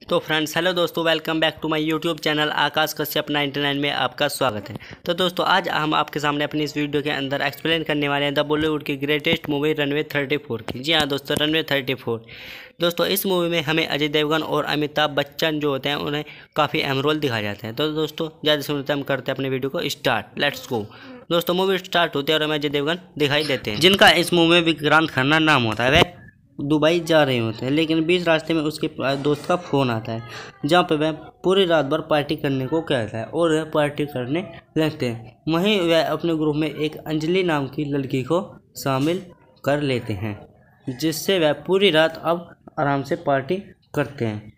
तो friends hello दोस्तों, welcome back to my YouTube channel Akash Kashyap 99 में आपका स्वागत है। तो दोस्तों आज हम आपके सामने अपनी इस वीडियो के अंदर एक्सप्लेन करने वाले हैं द बॉलीवुड की ग्रेटेस्ट मूवी रनवे 34 की। जी हाँ दोस्तों, रनवे 34। दोस्तों इस मूवी में हमें अजय देवगन और अमिताभ बच्चन जो होते हैं उन्हें काफ़ी अहम रोल दिखाए जाते हैं। तो दोस्तों ज़्यादा सुनते हम करते हैं अपने वीडियो को स्टार्ट। Let's go. दोस्तों मूवी स्टार्ट होती है और हमें अजय देवगन दिखाई देते हैं, जिनका इस मूवी में विक्रांत खन्ना नाम होता है। वह दुबई जा रहे होते हैं, लेकिन बीच रास्ते में उसके दोस्त का फ़ोन आता है, जहाँ पे वह पूरी रात भर पार्टी करने को कहता है और वह पार्टी करने लगते हैं। वहीं वह अपने ग्रुप में एक अंजलि नाम की लड़की को शामिल कर लेते हैं, जिससे वह पूरी रात अब आराम से पार्टी करते हैं।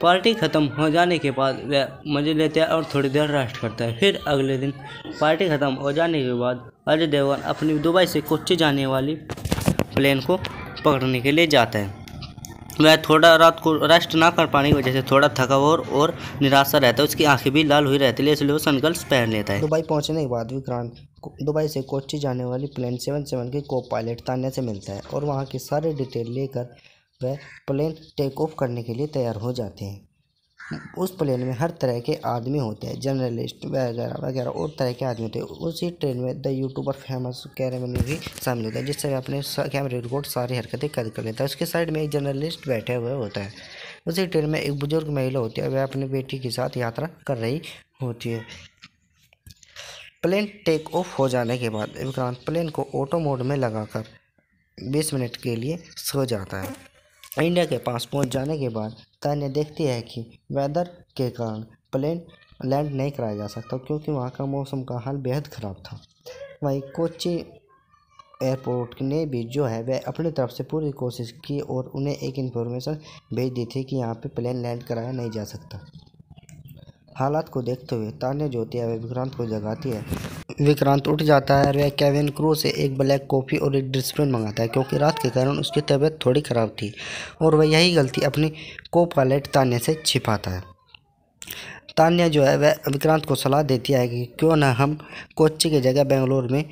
पार्टी ख़त्म हो जाने के बाद वह मज़े लेते हैं और थोड़ी देर रेस्ट करता है। फिर अगले दिन पार्टी ख़त्म हो जाने के बाद अजय देवगन अपनी दुबई से कोच्चि जाने वाली प्लेन को पकड़ने के लिए जाता है। वह थोड़ा रात को रेस्ट ना कर पाने की वजह से थोड़ा थका हुआ और निराशा रहता है। उसकी आंखें भी लाल हुई रहती है, इसलिए वो सनग्लास पहन लेता है। दुबई पहुंचने के बाद विक्रांत दुबई से कोच्चि जाने वाली प्लेन 77 के को पायलट तान्या से मिलता है और वहां की सारी डिटेल लेकर वह प्लेन टेक ऑफ करने के लिए तैयार हो जाते हैं। उस प्लेन में हर तरह के आदमी होते हैं, जर्नलिस्ट वगैरह वगैरह और तरह के आदमी होते हैं। उसी ट्रेन में द यूट्यूबर फेमस कैमरामैन भी शामिल होता है, जिससे वह अपने कैमरे रिकॉर्ड सारी हरकतें कैद कर लेता है। उसके साइड में एक जर्नलिस्ट बैठे हुए होता है। उसी ट्रेन में एक बुजुर्ग महिला होती है, वह अपनी बेटी के साथ यात्रा कर रही होती है। प्लेन टेक ऑफ हो जाने के बाद विक्रांत प्लेन को ऑटो मोड में लगाकर 20 मिनट के लिए सो जाता है। इंडिया के पास पहुंच जाने के बाद तान्या देखती है कि वेदर के कारण प्लेन लैंड नहीं कराया जा सकता, क्योंकि वहां का मौसम का हाल बेहद ख़राब था। वहीं कोच्चि एयरपोर्ट ने भी जो है वह अपनी तरफ से पूरी कोशिश की और उन्हें एक इन्फॉर्मेशन भेज दी थी कि यहाँ पे प्लेन लैंड कराया नहीं जा सकता। हालात को देखते हुए तान्या जो होती है वह विक्रांत को जगाती है। विक्रांत उठ जाता है और वह केविन क्रू से एक ब्लैक कॉफ़ी और एक डिस्प्रिन मंगाता है, क्योंकि रात के कारण उसकी तबीयत थोड़ी ख़राब थी और वह यही गलती अपनी को पायलट तान्या से छिपाता है। तान्या जो है वह विक्रांत को सलाह देती है कि क्यों ना हम कोच्चि की जगह बेंगलोर में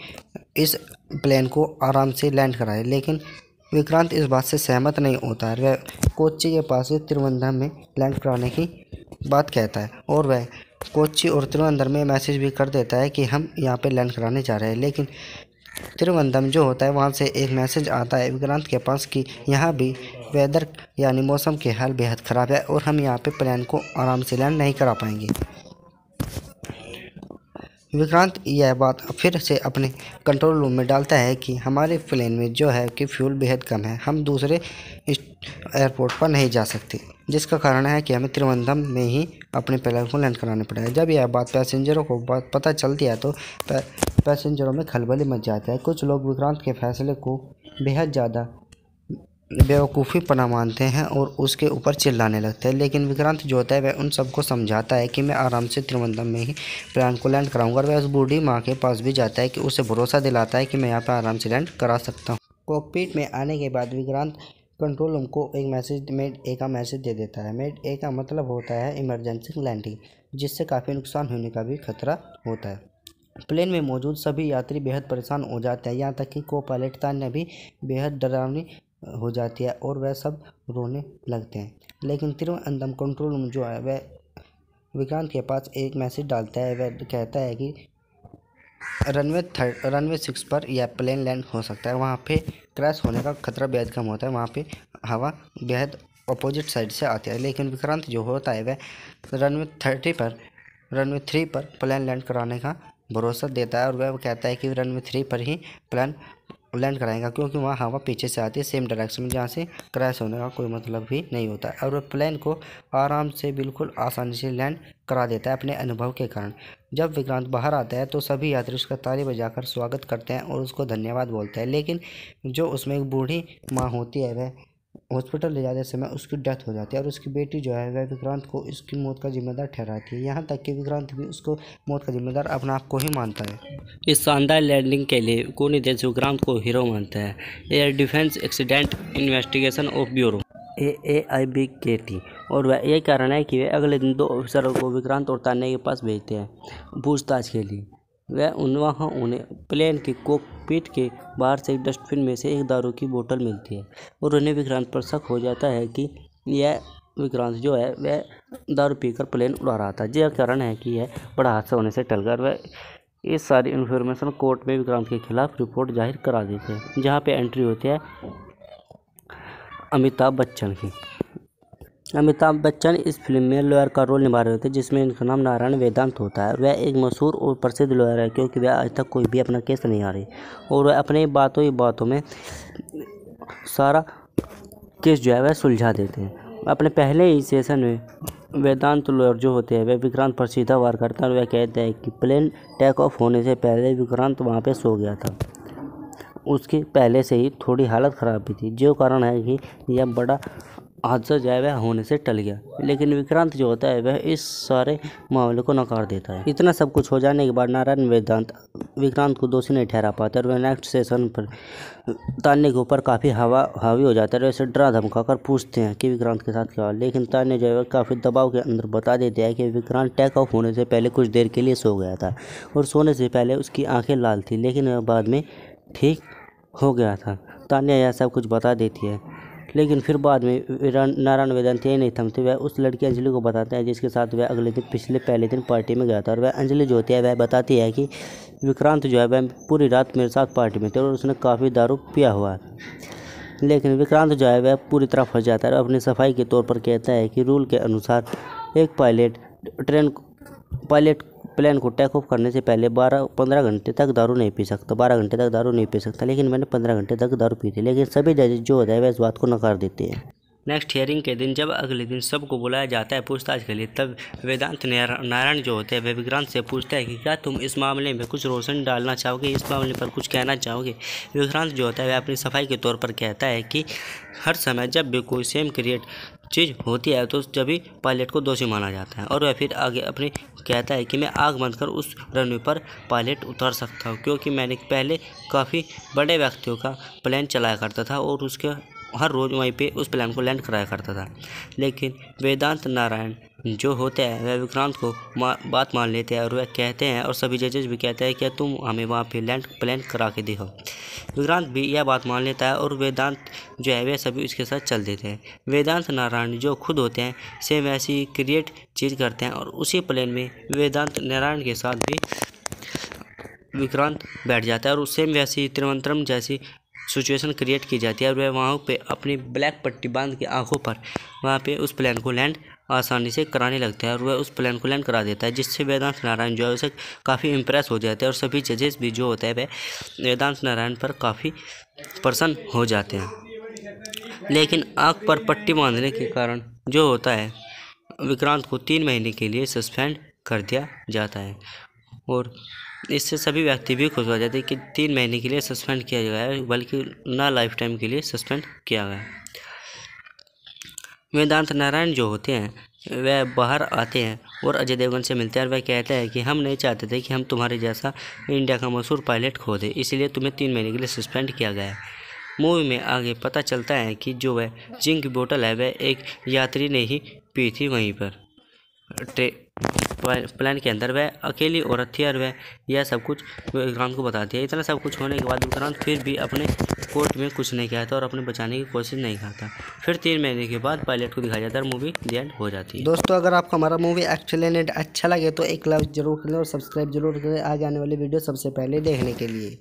इस प्लेन को आराम से लैंड कराएं, लेकिन विक्रांत इस बात से सहमत नहीं होता है। वह कोच्चि के पास त्रिवेंद्रम में लैंड कराने की बात कहता है और वह कोच्चि और त्रिवेंद्रम में मैसेज भी कर देता है कि हम यहाँ पे लैंड कराने जा रहे हैं। लेकिन त्रिवेंद्रम जो होता है वहाँ से एक मैसेज आता है विक्रांत के पास कि यहाँ भी वेदर यानी मौसम के हाल बेहद ख़राब है और हम यहाँ पे प्लेन को आराम से लैंड नहीं करा पाएंगे। विक्रांत यह बात फिर से अपने कंट्रोल रूम में डालता है कि हमारे प्लेन में जो है कि फ्यूल बेहद कम है, हम दूसरे एयरपोर्ट पर नहीं जा सकते, जिसका कारण है कि हमें त्रिवेंद्रम में ही अपने प्लेन को लैंड कराना पड़ेगा। जब यह बात पैसेंजरों को पता चलती है तो पैसेंजरों में खलबली मच जाता है। कुछ लोग विक्रांत के फैसले को बेहद ज़्यादा बेवकूफ़ी पना मानते हैं और उसके ऊपर चिल्लाने लगते हैं, लेकिन विक्रांत जो होता है वह उन सबको समझाता है कि मैं आराम से त्रिवेंद्रम में ही प्लेन को लैंड कराऊंगा। और वह उस बूढ़ी माँ के पास भी जाता है कि उसे भरोसा दिलाता है कि मैं यहाँ पर आराम से लैंड करा सकता हूँ। कॉकपिट में आने के बाद विक्रांत कंट्रोल रूम को एक मैसेज मेड ए का मैसेज दे देता है। मेड ए का मतलब होता है इमरजेंसी लैंडिंग, जिससे काफ़ी नुकसान होने का भी खतरा होता है। प्लेन में मौजूद सभी यात्री बेहद परेशान हो जाते हैं, यहाँ तक कि को पायलट तान्या भी बेहद डरावनी हो जाती है और वह सब रोने लगते हैं। लेकिन त्रिवेंद्रम कंट्रोल रूम जो है वह विक्रांत के पास एक मैसेज डालता है। वह कहता है कि रनवे 6 पर यह प्लेन लैंड हो सकता है, वहाँ पे क्रैश होने का खतरा बेहद कम होता है, वहाँ पे हवा बेहद अपोजिट साइड से आती है। लेकिन विक्रांत जो होता है वह रनवे 3 पर प्लेन लैंड कराने का भरोसा देता है और वह कहता है कि रनवे 3 पर ही प्लेन लैंड कराएगा, क्योंकि वहाँ हवा पीछे से आती है सेम डायरेक्शन में, जहाँ से क्रैश होने का कोई मतलब भी नहीं होता है। और वह प्लेन को आराम से बिल्कुल आसानी से लैंड करा देता है अपने अनुभव के कारण। जब विक्रांत बाहर आता है तो सभी यात्री उसका ताली बजाकर स्वागत करते हैं और उसको धन्यवाद बोलते हैं। लेकिन जो उसमें एक बूढ़ी माँ होती है वह हॉस्पिटल ले जाते समय उसकी डेथ हो जाती है और उसकी बेटी जो है वह विक्रांत को इसकी मौत का जिम्मेदार ठहराती है। यहाँ तक कि विक्रांत भी उसको मौत का जिम्मेदार अपने आप को ही मानता है। इस शानदार लैंडिंग के लिए कोनी देश विक्रांत को हीरो मानता है। Air defence accident investigation of bureau AIBKT, और वह यही कारण है कि वे अगले दिन 2 ऑफिसरों को विक्रांत और तान्या के पास भेजते हैं पूछताछ के लिए। वह वहाँ उन्हें प्लेन के कॉकपिट के बाहर से एक डस्टबिन में से एक दारू की बोतल मिलती है और उन्हें विक्रांत पर शक हो जाता है कि यह विक्रांत जो है वह दारू पीकर प्लेन उड़ा रहा था। यह कारण है कि यह बड़ा हादसा होने से टल गया। वह इस सारी इन्फॉर्मेशन कोर्ट में विक्रांत के खिलाफ रिपोर्ट जाहिर करा देते हैं, जहाँ पे एंट्री होती है अमिताभ बच्चन की। अमिताभ बच्चन इस फिल्म में लॉयर का रोल निभा रहे थे, जिसमें इनका नाम नारायण वेदांत होता है। वह एक मशहूर और प्रसिद्ध लॉयर है, क्योंकि वह आज तक कोई भी अपना केस नहीं हारे और वह अपने बातों ही बातों में सारा केस जो है वह सुलझा देते हैं। अपने पहले ही सेशन में वेदांत लॉयर जो होते हैं वह विक्रांत पर सीधा वार करता है और वह कहते हैं कि प्लेन टेक ऑफ होने से पहले विक्रांत वहाँ पे सो गया था। उसकी पहले से ही थोड़ी हालत ख़राब भी थी, जो कारण है कि यह बड़ा हादसा जो है वह होने से टल गया। लेकिन विक्रांत जो होता है वह इस सारे मामले को नकार देता है। इतना सब कुछ हो जाने के बाद नारायण वेदांत विक्रांत को दोषी नहीं ठहरा पाते और वह नेक्स्ट सेशन पर तान्या के ऊपर काफ़ी हावी हो जाता है और ऐसे डरा धमका कर पूछते हैं कि विक्रांत के साथ क्या हुआ। लेकिन तान्या जो है काफ़ी दबाव के अंदर बता देते हैं कि विक्रांत टेक ऑफ होने से पहले कुछ देर के लिए सो गया था और सोने से पहले उसकी आँखें लाल थी, लेकिन वह बाद में ठीक हो गया था। तान्या यह सब कुछ बता देती है, लेकिन फिर बाद में नारायण वेदांत यही नहीं थमते। वह उस लड़की अंजलि को बताते हैं जिसके साथ वह अगले दिन पहले दिन पार्टी में गया था और वह अंजलि जो होती है वह बताती है कि विक्रांत जो है वह पूरी रात मेरे साथ पार्टी में थे और उसने काफ़ी दारू पिया हुआ है। लेकिन विक्रांत जो है वह पूरी तरह फंस जाता है और अपनी सफाई के तौर पर कहता है कि रूल के अनुसार एक पायलट प्लेन को टेक ऑफ करने से पहले 12-15 घंटे तक दारू नहीं पी सकता, 12 घंटे तक दारू नहीं पी सकता। लेकिन मैंने 15 घंटे तक दारू पी थी। लेकिन सभी जजेज जो होता है वह इस बात को नकार देते हैं। नेक्स्ट हियरिंग के दिन जब अगले दिन सबको बुलाया जाता है पूछताछ के लिए, तब वेदांत नारायण जो होते हैं वह विक्रांत से पूछता है कि क्या तुम इस मामले में कुछ रोशनी डालना चाहोगे, इस मामले पर कुछ कहना चाहोगे। विक्रांत जो होता है वह अपनी सफाई के तौर पर कहता है कि हर समय जब भी कोई सेम क्रिएट चीज़ होती है तो तभी पायलट को दोषी माना जाता है। और वह फिर आगे अपनी कहता है कि मैं आग बंद कर उस रनवे पर पायलट उतार सकता हूँ, क्योंकि मैंने पहले काफ़ी बड़े व्यक्तियों का प्लान चलाया करता था और उसके हर रोज़ वहीं पे उस प्लान को लैंड कराया करता था। लेकिन वेदांत नारायण जो होते हैं वह विक्रांत को बात मान लेते हैं और वह कहते हैं, और सभी जजेस भी कहते हैं कि तुम हमें वहाँ पे लैंड प्लान करा के दिखाओ। विक्रांत भी यह बात मान लेता है और वेदांत जो है वह सभी उसके साथ चल देते हैं। वेदांत नारायण जो खुद होते हैं सेम वैसी क्रिएट चीज़ करते हैं और उसी प्लान में वेदांत नारायण के साथ भी विक्रांत बैठ जाता है और सेम वैसी त्रिमंत्रम जैसी सिचुएशन क्रिएट की जाती है और वह वहाँ पे अपनी ब्लैक पट्टी बांध के आंखों पर वहाँ पे उस प्लान को लैंड आसानी से कराने लगता है और वह उस प्लान को लैंड करा देता है, जिससे वेदांत नारायण जो है उसे काफ़ी इम्प्रेस हो जाते हैं और सभी जजेस भी जो होते हैं वह वेदांत नारायण पर काफ़ी प्रसन्न हो जाते हैं। लेकिन आँख पर पट्टी बांधने के कारण जो होता है विक्रांत को 3 महीने के लिए सस्पेंड कर दिया जाता है और इससे सभी व्यक्ति भी खुश हो जाते हैं कि 3 महीने के लिए सस्पेंड किया गया है, बल्कि ना लाइफ टाइम के लिए सस्पेंड किया गया है। वेदांत नारायण जो होते हैं वह बाहर आते हैं और अजय देवगन से मिलते हैं और वह कहते हैं कि हम नहीं चाहते थे कि हम तुम्हारे जैसा इंडिया का मशहूर पायलट खो दें, इसलिए तुम्हें 3 महीने के लिए सस्पेंड किया गया है। मूवी में आगे पता चलता है कि जो वह जिंक की बोतल है वह एक यात्री ने ही पी थी वहीं पर प्लान के अंदर। वह अकेली औरत थी और वह यह सब कुछ विक्रांत को बताती है। इतना सब कुछ होने के बाद विक्रांत फिर भी अपने कोर्ट में कुछ नहीं कहता और अपने बचाने की कोशिश नहीं करता। फिर 3 महीने के बाद पायलट को दिखाया जाता है और मूवी द एंड हो जाती है। दोस्तों, अगर आपको हमारा मूवी एक्सीलेंट अच्छा लगे तो एक लाइक जरूर करें और सब्सक्राइब जरूर करें आगे आने वाली वीडियो सबसे पहले देखने के लिए।